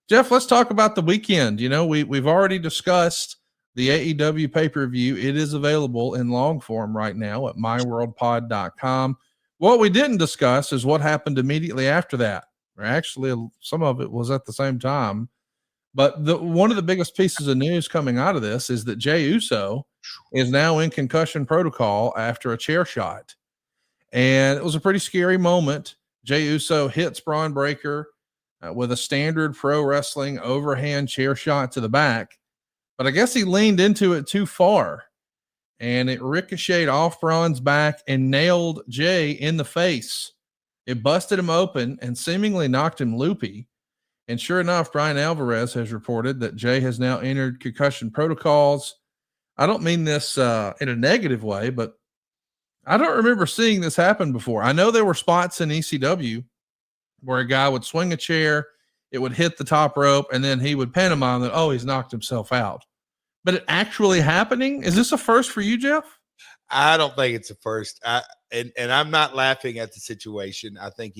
Jeff, let's talk about the weekend. You know, we've already discussed the AEW pay-per-view. It is available in long form right now at myworldpod.com. What we didn't discuss is what happened immediately after that. Or actually, some of it was at the same time. But one of the biggest pieces of news coming out of this is that Jey Uso is now in concussion protocol after a chair shot. And it was a pretty scary moment. Jey Uso hits Braun Breaker with a standard pro wrestling overhand chair shot to the back. But I guess he leaned into it too far, and it ricocheted off Braun's back and nailed Jey in the face. It busted him open and seemingly knocked him loopy. And sure enough, Brian Alvarez has reported that Jey has now entered concussion protocols. I don't mean this in a negative way, but I don't remember seeing this happen before. I know there were spots in ECW where a guy would swing a chair, it would hit the top rope, and then he would pantomime that, oh, he's knocked himself out. But it actually happening? Is this a first for you, Jeff? I don't think it's a first. And I'm not laughing at the situation. I think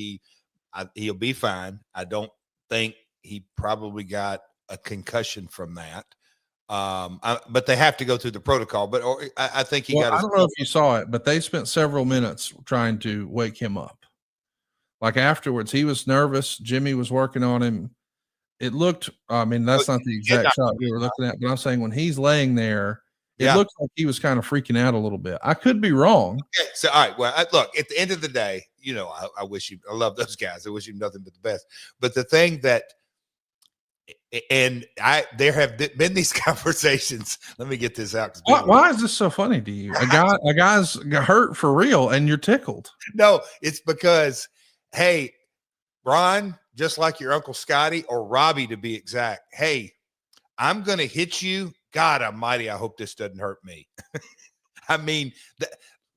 he'll be fine. I don't think he probably got a concussion from that. But they have to go through the protocol. But I think he got. I don't know if you saw it, but they spent several minutes trying to wake him up. Like afterwards, he was nervous. Jimmy was working on him. It looked, I mean, that's not the exact shot we were looking at, but I'm saying when he's laying there, it looked like he was kind of freaking out a little bit. I could be wrong. Okay, so, all right. Well, look, at the end of the day, you know, I wish I love those guys. I wish him nothing but the best. But the thing that, and there have been these conversations. Let me get this out. Why is this so funny to you? A guy's got hurt for real and you're tickled. No, it's because, hey, Ron, just like your Uncle Scotty or Robbie to be exact, hey, I'm going to hit you. God almighty, I hope this doesn't hurt me. I mean,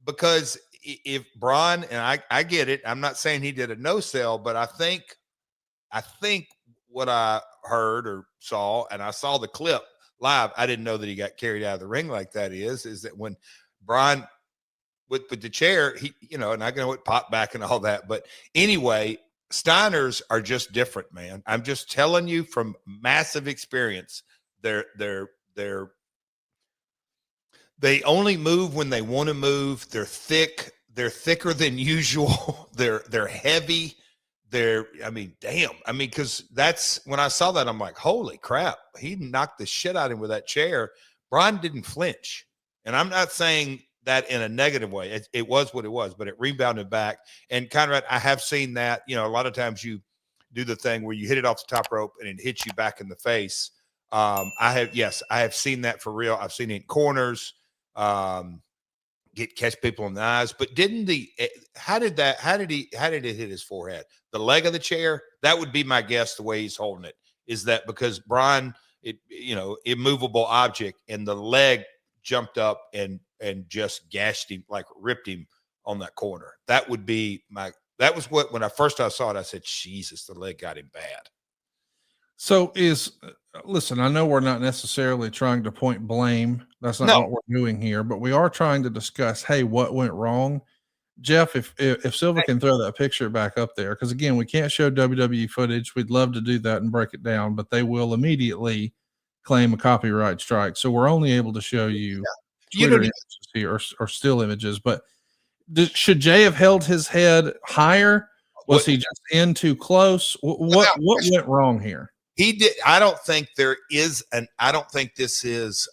because if Braun, and I get it, I'm not saying he did a no-sell, but I think what I heard or saw, and I saw the clip live, I didn't know that he got carried out of the ring like that is that when Braun with the chair, he, you know, and I know it popped back and all that, but anyway, Steiners are just different, man. I'm just telling you from massive experience. They only move when they want to move. They're thick. They're thicker than usual. They're heavy. I mean, damn. I mean, because that's when I saw that, I'm like, holy crap. He knocked the shit out of him with that chair. Braun didn't flinch. And I'm not saying that in a negative way. It was what it was, but it rebounded back. And Conrad, I have seen that, you know, a lot of times you do the thing where you hit it off the top rope and it hits you back in the face. I have seen that for real. I've seen it in corners, catch people in the eyes, but how did it hit his forehead? The leg of the chair? That would be my guess. The way he's holding it is that because Braun, immovable object, and the leg jumped up and just gashed him, like ripped him on that corner. That would be that was what, when I saw it, I said, Jesus, the leg got him bad. So listen, I know we're not necessarily trying to point blame. That's not what we're doing here, but we are trying to discuss, hey, what went wrong? Jeff, if Silva can throw that picture back up there, because again, we can't show WWE footage. We'd love to do that and break it down, but they will immediately claim a copyright strike. So we're only able to show you Twitter images here or still images. But should Jey have held his head higher? Was he just in too close? What went wrong here? He did. I don't think I don't think this is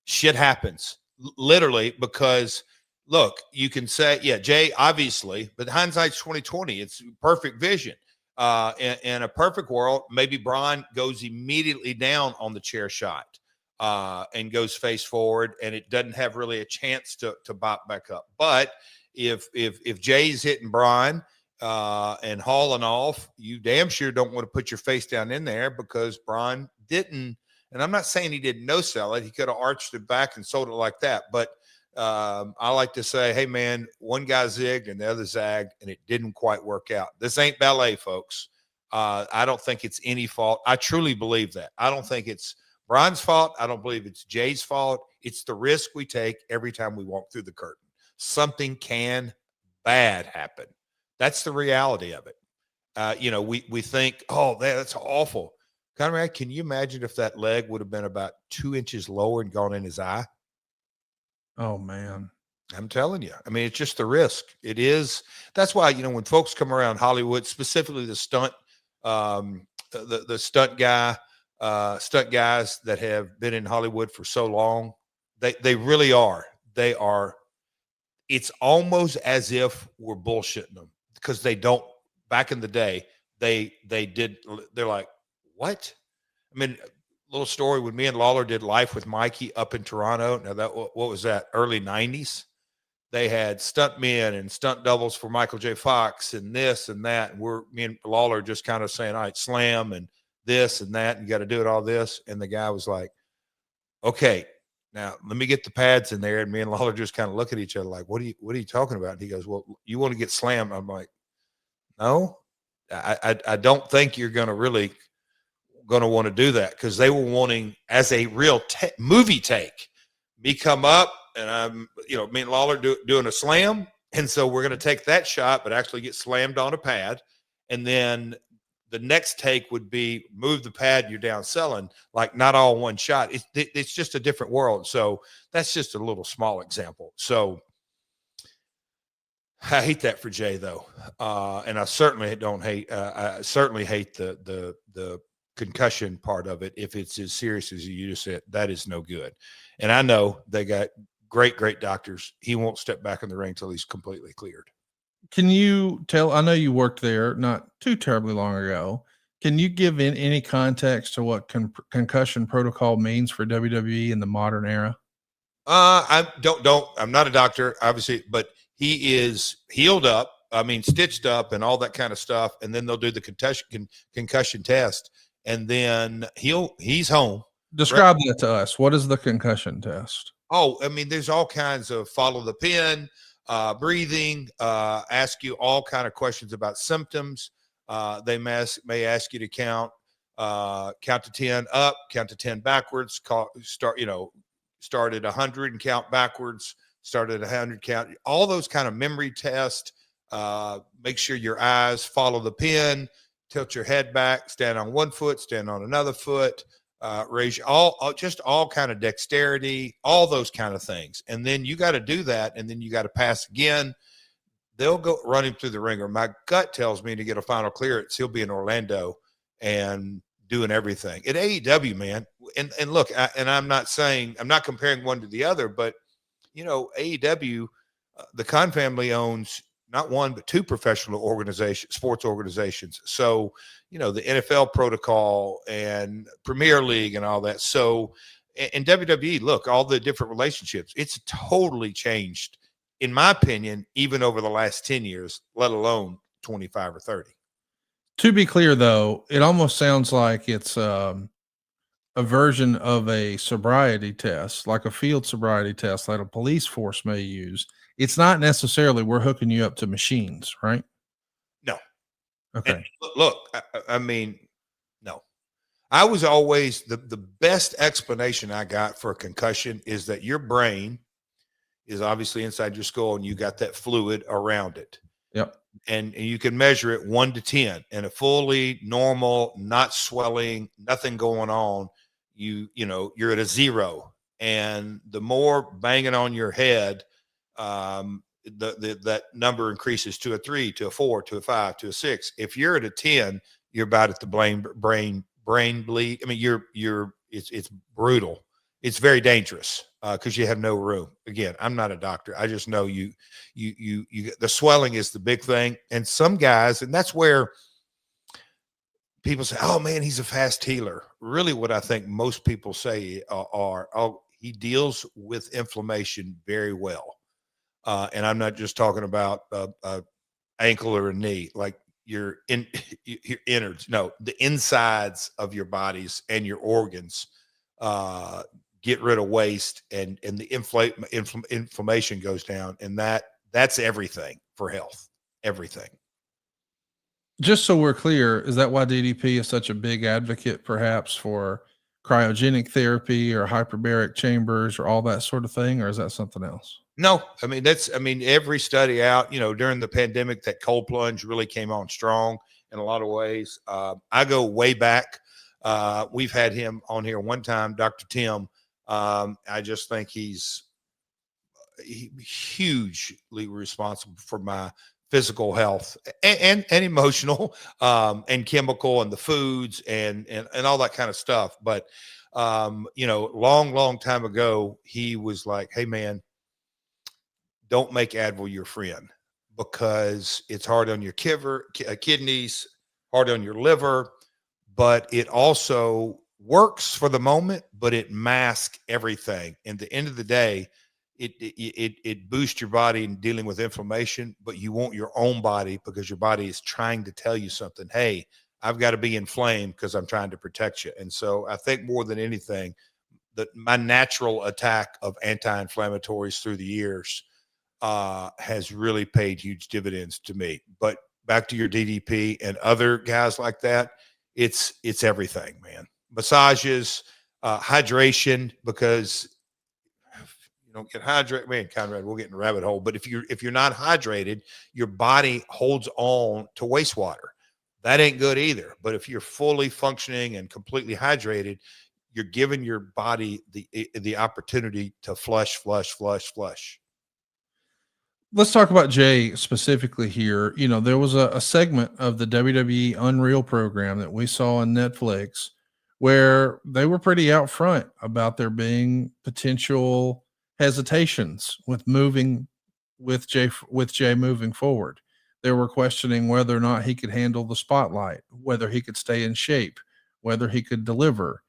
shit happens literally, because look, you can say, yeah, Jey, obviously, but hindsight's 2020. It's perfect vision. In a perfect world, maybe Braun goes immediately down on the chair shot and goes face forward, and it doesn't have really a chance to bop back up. But if Jey's hitting Braun and hauling off, you damn sure don't want to put your face down in there, because Braun didn't. And I'm not saying he didn't no-sell it. He could have arched it back and sold it like that. But I like to say, hey, man, one guy zigged and the other zagged, and it didn't quite work out. This ain't ballet, folks. I don't think it's any fault. I truly believe that. I don't think it's Braun's fault. I don't believe it's Jey's fault. It's the risk we take every time we walk through the curtain. Something bad happen. That's the reality of it. We think, oh, that's awful. Conrad, can you imagine if that leg would have been about 2 inches lower and gone in his eye? Oh man. I'm telling you. I mean, it's just the risk. It is. That's why, when folks come around Hollywood, specifically the stunt, the stunt guys that have been in Hollywood for so long, they really are. They are. It's almost as if we're bullshitting them because they don't. Back in the day, they did. They're like, what? I mean, little story when me and Lawler did Life with Mikey up in Toronto. Now what was that? Early 90s. They had stunt men and stunt doubles for Michael J. Fox and this and that. And me and Lawler just kind of saying, all right, slam and this and that. And you got to do it all this. And the guy was like, okay, now let me get the pads in there. And me and Lawler just kind of look at each other like, what are you talking about? And he goes, well, you want to get slammed? I'm like, no, I don't think you're going to really going to want to do that, because they were wanting, as a real movie take, me come up and I'm, me and Lawler doing a slam. And so we're going to take that shot, but actually get slammed on a pad. And then the next take would be move the pad, you're down selling, like not all one shot. It's just a different world. So that's just a little small example. So I hate that for Jey though. And I certainly don't hate, I certainly hate the concussion part of it. If it's as serious as you just said, that is no good. And I know they got great doctors. He won't step back in the ring till he's completely cleared. Can you tell, I know you worked there not too terribly long ago. Can you give in any context to what concussion protocol means for WWE in the modern era? I'm not a doctor, obviously, but he is healed up. I mean, stitched up and all that kind of stuff. And then they'll do the concussion test. And then he's home. Describe that to us. What is the concussion test? Oh, I mean, there's all kinds of follow the pin, breathing, ask you all kind of questions about symptoms. They may ask you to count to 10 up, count to 10 backwards, start at 100 and count backwards, start at 100, count, all those kind of memory tests. Make sure your eyes follow the pin, tilt your head back, stand on one foot, stand on another foot, raise all kind of dexterity, all those kind of things. And then you got to do that. And then you got to pass again. They'll go run him through the ringer. My gut tells me to get a final clearance, he'll be in Orlando and doing everything at AEW, man. And look, I'm not comparing one to the other, but AEW, the Khan family owns not one, but two professional sports organizations. So, the NFL protocol and Premier League and all that. So, and WWE, look, all the different relationships, it's totally changed, in my opinion, even over the last 10 years, let alone 25 or 30. To be clear, though, it almost sounds like it's a version of a sobriety test, like a field sobriety test that a police force may use. It's not necessarily we're hooking you up to machines, right? No. Okay. And look, I mean, no. I was always the best explanation I got for a concussion is that your brain is obviously inside your skull and you got that fluid around it. Yep. And you can measure it 1 to 10 and a fully normal, not swelling, nothing going on. You're at a 0, and the more banging on your head, that number increases to a 3, to a 4, to a 5, to a 6. If you're at a 10, you're about at the brain bleed. I mean, it's brutal. It's very dangerous because you have no room. Again, I'm not a doctor. I just know you the swelling is the big thing. And some guys, and that's where people say, oh man, he's a fast healer. Really what I think most people say he deals with inflammation very well. And I'm not just talking about ankle or a knee, like your innards. No, the insides of your bodies and your organs get rid of waste, and the inflammation goes down, and that's everything for health. Everything. Just so we're clear, is that why DDP is such a big advocate, perhaps, for cryogenic therapy or hyperbaric chambers or all that sort of thing, or is that something else? No, I mean, every study out, during the pandemic, that cold plunge really came on strong in a lot of ways. I go way back. We've had him on here one time, Dr. Tim. I just think he's hugely responsible for my physical health and emotional and chemical and the foods and all that kind of stuff. But long time ago, he was like, hey man, don't make Advil your friend because it's hard on your kidneys, hard on your liver, but it also works for the moment, but it masks everything. And at the end of the day, it boosts your body in dealing with inflammation, but you want your own body because your body is trying to tell you something. Hey, I've got to be inflamed because I'm trying to protect you. And so I think more than anything, that my natural attack of anti-inflammatories through the years has really paid huge dividends to me. But back to your DDP and other guys like that, it's everything, man. Massages, hydration, because you don't get hydrated. Man, Conrad, we'll get in a rabbit hole. But if you're not hydrated, your body holds on to wastewater. That ain't good either. But if you're fully functioning and completely hydrated, you're giving your body the opportunity to flush. Let's talk about Jey specifically here. You know, there was a segment of the WWE Unreal program that we saw on Netflix where they were pretty out front about there being potential hesitations with moving with Jey moving forward. They were questioning whether or not he could handle the spotlight, whether he could stay in shape, whether he could deliver.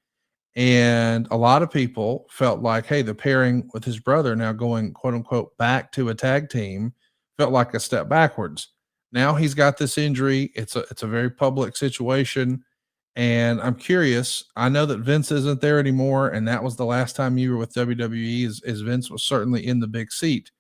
And a lot of people felt like, hey, the pairing with his brother now going quote unquote back to a tag team felt like a step backwards. Now he's got this injury. It's a very public situation. And I'm curious. I know that Vince isn't there anymore, and that was the last time you were with WWE, as Vince was certainly in the big seat.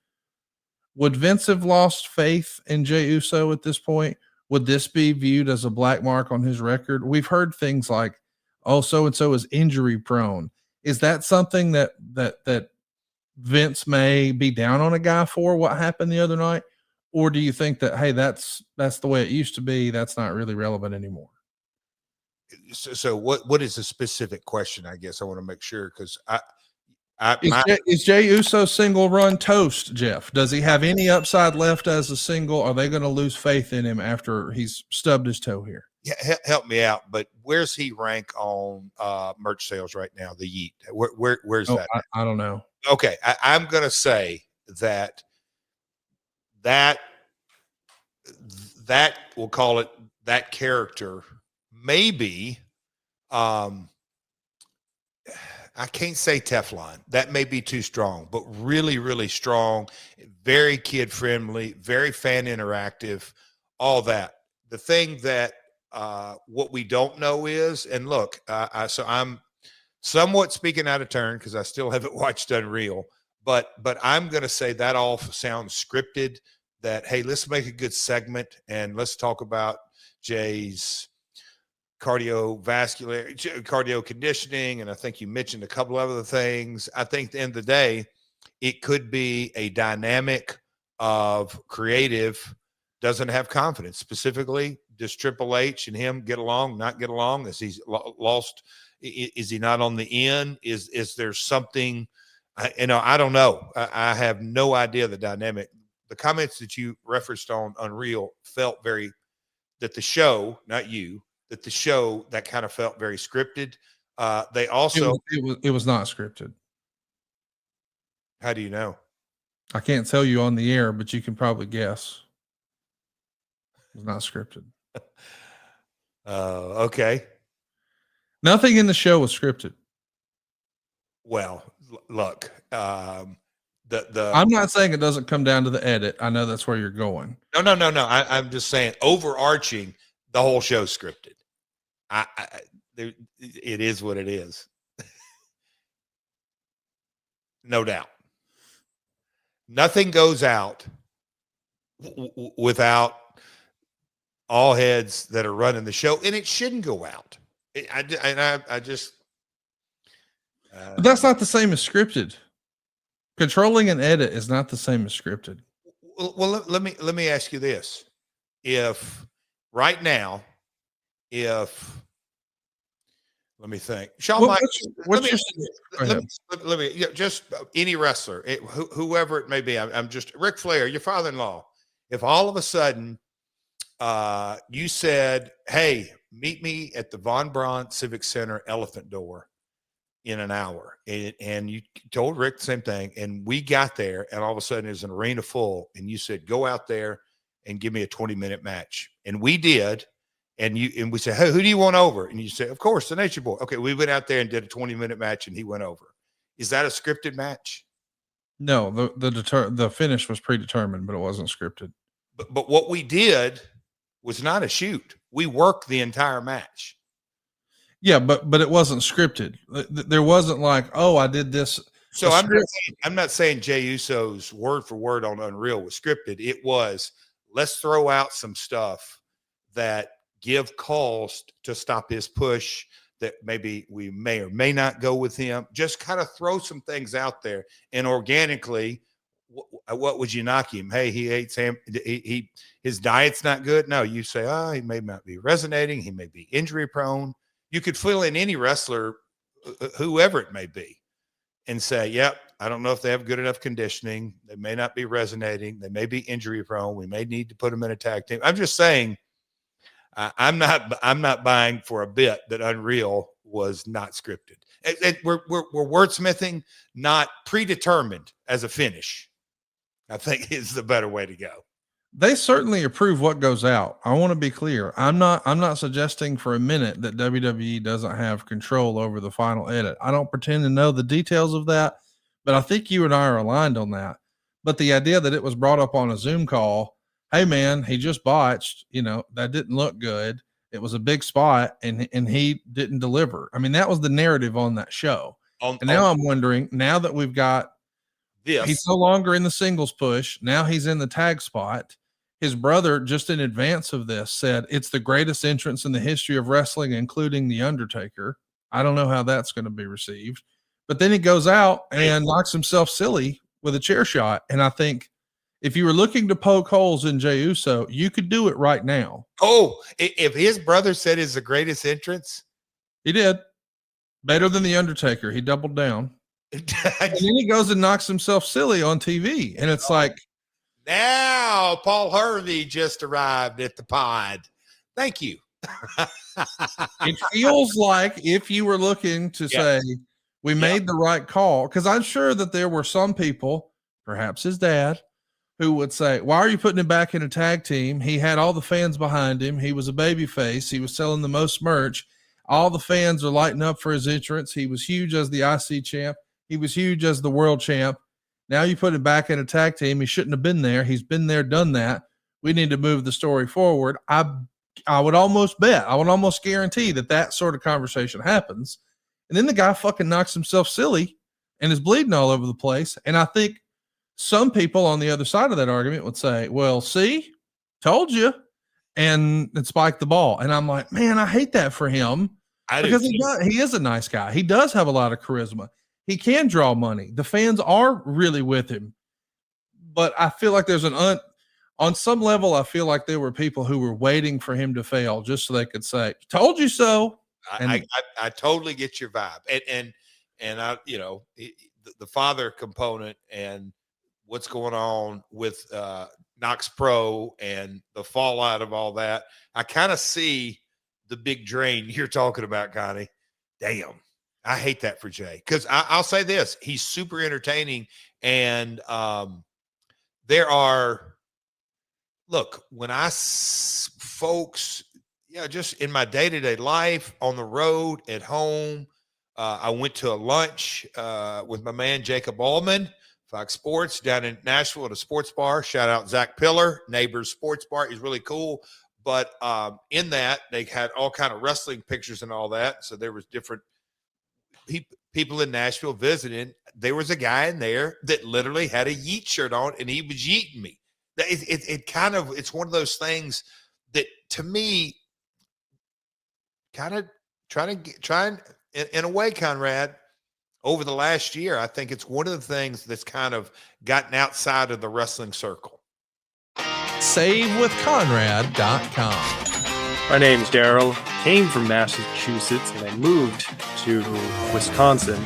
Would Vince have lost faith in Jey Uso at this point? Would this be viewed as a black mark on his record? We've heard things like, "Oh, so and so is injury prone." Is that something that Vince may be down on a guy for what happened the other night, or do you think that, hey, that's the way it used to be? That's not really relevant anymore. So what is the specific question? I guess I want to make sure because I Is my Jey Uso single run toast, Jeff? Does he have any upside left as a single? Are they going to lose faith in him after he's stubbed his toe here? help me out, but where's he rank on merch sales right now? The Yeet, where's that? I don't know. Okay, I'm gonna say that that we'll call it that character maybe I can't say Teflon. That may be too strong, but really, really strong, very kid friendly, very fan interactive, all that. The thing that what we don't know is, and look, so I'm somewhat speaking out of turn because I still haven't watched Unreal, but I'm going to say that all sounds scripted. That hey, let's make a good segment and let's talk about Jay's cardio conditioning, and I think you mentioned a couple of other things. I think at the end of the day, it could be a dynamic of creative doesn't have confidence. Specifically, does Triple H and him get along, not get along? Is he lost? Is he not on the end? Is there something? I don't know. I have no idea the dynamic. The comments that you referenced on Unreal felt very that the show, not you, that the show that kind of felt very scripted. They also it was not scripted. How do you know? I can't tell you on the air, but you can probably guess. It was not scripted. Okay. Nothing in the show was scripted. Well, look, I'm not saying it doesn't come down to the edit. I know that's where you're going. No. I'm just saying overarching the whole show scripted. It is what it is. No doubt. Nothing goes out without all heads that are running the show, and it shouldn't go out. I just. But that's not the same as scripted. Controlling an edit is not the same as scripted. Well, let me ask you this: if right now, if Let me think. Shawn Michaels. Let me just any wrestler, whoever it may be. I'm just Ric Flair, your father-in-law. If all of a sudden you said, "Hey, meet me at the Von Braun Civic Center Elephant Door in an hour," and you told Rick the same thing, and we got there, and all of a sudden there's an arena full, and you said, "Go out there and give me a 20-minute match," and we did. And we said, "Hey, who do you want over?" And you said, "Of course, the Nature Boy." Okay, we went out there and did a 20-minute match, and he went over. Is that a scripted match? No, the finish was predetermined, but it wasn't scripted. But what we did was not a shoot. We worked the entire match. Yeah, but it wasn't scripted. There wasn't like, "Oh, I did this." So I'm not saying Jey Uso's word for word on Unreal was scripted. It was, let's throw out some stuff that give cause to stop his push, that maybe we may or may not go with him. Just kind of throw some things out there, and organically, what would you knock him? Hey, he hates him. His diet's not good. No, you say, "Oh, he may not be resonating. He may be injury prone." You could fill in any wrestler, whoever it may be, and say, "Yep, I don't know if they have good enough conditioning. They may not be resonating. They may be injury prone. We may need to put them in a tag team." I'm just saying, I'm not buying for a bit that Unreal was not scripted. We're wordsmithing, not predetermined as a finish, I think is the better way to go. They certainly approve what goes out. I want to be clear. I'm not suggesting for a minute that WWE doesn't have control over the final edit. I don't pretend to know the details of that, but I think you and I are aligned on that. But the idea that it was brought up on a Zoom call, "Hey man, he just botched, that didn't look good. It was a big spot and he didn't deliver." I mean, that was the narrative on that show. And now I'm wondering, now that we've got he's no longer in the singles push, now he's in the tag spot. His brother, just in advance of this, said it's the greatest entrance in the history of wrestling, including The Undertaker. I don't know how that's going to be received. But then he goes out and knocks himself silly with a chair shot. And I think if you were looking to poke holes in Jey Uso, you could do it right now. Oh, if his brother said it's the greatest entrance? He did. Better than The Undertaker. He doubled down. And then he goes and knocks himself silly on TV. And it's like, now Paul Harvey just arrived at the pod. Thank you. It feels like if you were looking to say we made the right call, because I'm sure that there were some people, perhaps his dad, who would say, "Why are you putting him back in a tag team? He had all the fans behind him. He was a baby face. He was selling the most merch. All the fans are lighting up for his entrance. He was huge as the IC champ. He was huge as the world champ. Now you put him back in a tag team. He shouldn't have been there. He's been there, done that. We need to move the story forward." I would almost bet, I would almost guarantee that sort of conversation happens. And then the guy fucking knocks himself silly and is bleeding all over the place. And I think some people on the other side of that argument would say, "Well, see, told you," and spike the ball. And I'm like, man, I hate that for him, because he is a nice guy. He does have a lot of charisma. He can draw money. The fans are really with him. But I feel like there's on some level, I feel like there were people who were waiting for him to fail just so they could say, "Told you so." I totally get your vibe. And I, the father component and what's going on with Knox Pro and the fallout of all that, I kind of see the big drain you're talking about, Connie. Damn. I hate that for Jey, because I'll say this. He's super entertaining. And when folks, just in my day-to-day life, on the road, at home, I went to a lunch with my man, Jacob Allman, Fox Sports, down in Nashville at a sports bar. Shout out Zach Pillar, Neighbors Sports Bar. He's really cool. But in that, they had all kind of wrestling pictures and all that. So there was different people in Nashville visiting. There was a guy in there that literally had a Yeet shirt on, and he was yeeting me. It's one of those things that, to me, kind of trying in a way, Conrad, over the last year, I think it's one of the things that's kind of gotten outside of the wrestling circle. SaveWithConrad.com. My name's Daryl. came from Massachusetts and I moved to Wisconsin. And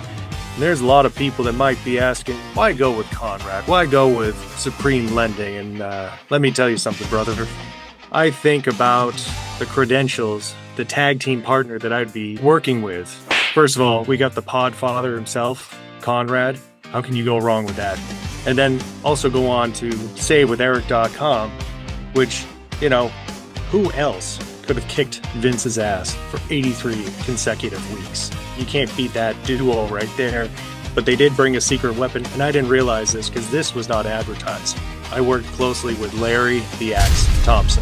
there's a lot of people that might be asking, why go with Conrad? Why go with Supreme Lending? And let me tell you something, brother. I think about the credentials, the tag team partner that I'd be working with. First of all, we got the podfather himself, Conrad. How can you go wrong with that? And then also go on to SaveWithEric.com, which, you know, who else could have kicked Vince's ass for 83 consecutive weeks? You can't beat that duo right there. But they did bring a secret weapon, and I didn't realize this because this was not advertised. I worked closely with Larry the Axe Thompson.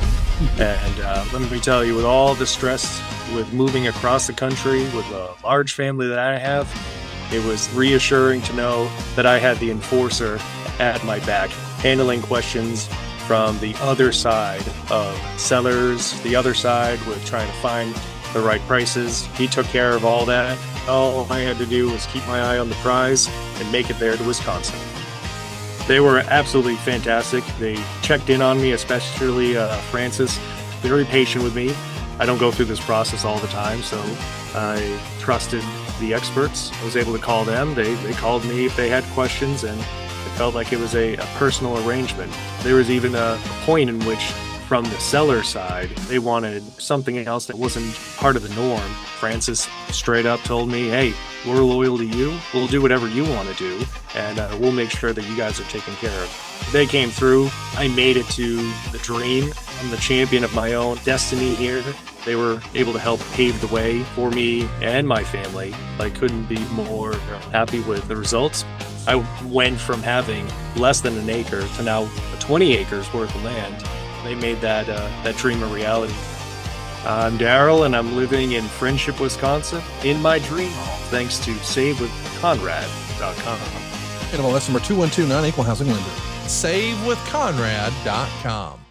And let me tell you, with all the stress with moving across the country with a large family that I have, it was reassuring to know that I had the enforcer at my back, handling questions from the other side of sellers, the other side with trying to find the right prices. He took care of all that. All I had to do was keep my eye on the prize and make it there to Wisconsin. They were absolutely fantastic. They checked in on me, especially Francis, very patient with me. I don't go through this process all the time, so I trusted the experts. I was able to call them. They called me if they had questions, and it felt like it was a personal arrangement. There was even a point in which, from the seller side, they wanted something else that wasn't part of the norm. Francis straight up told me, hey, we're loyal to you. We'll do whatever you want to do, and we'll make sure that you guys are taken care of. They came through. I made it to the dream. I'm the champion of my own destiny here. They were able to help pave the way for me and my family. I couldn't be more happy with the results. I went from having less than an acre to now 20 acres worth of land. They made that dream a reality. I'm Daryl, and I'm living in Friendship, Wisconsin, in my dream home, thanks to SaveWithConrad.com. NMLS number 2129, Equal Housing Lender. SaveWithConrad.com.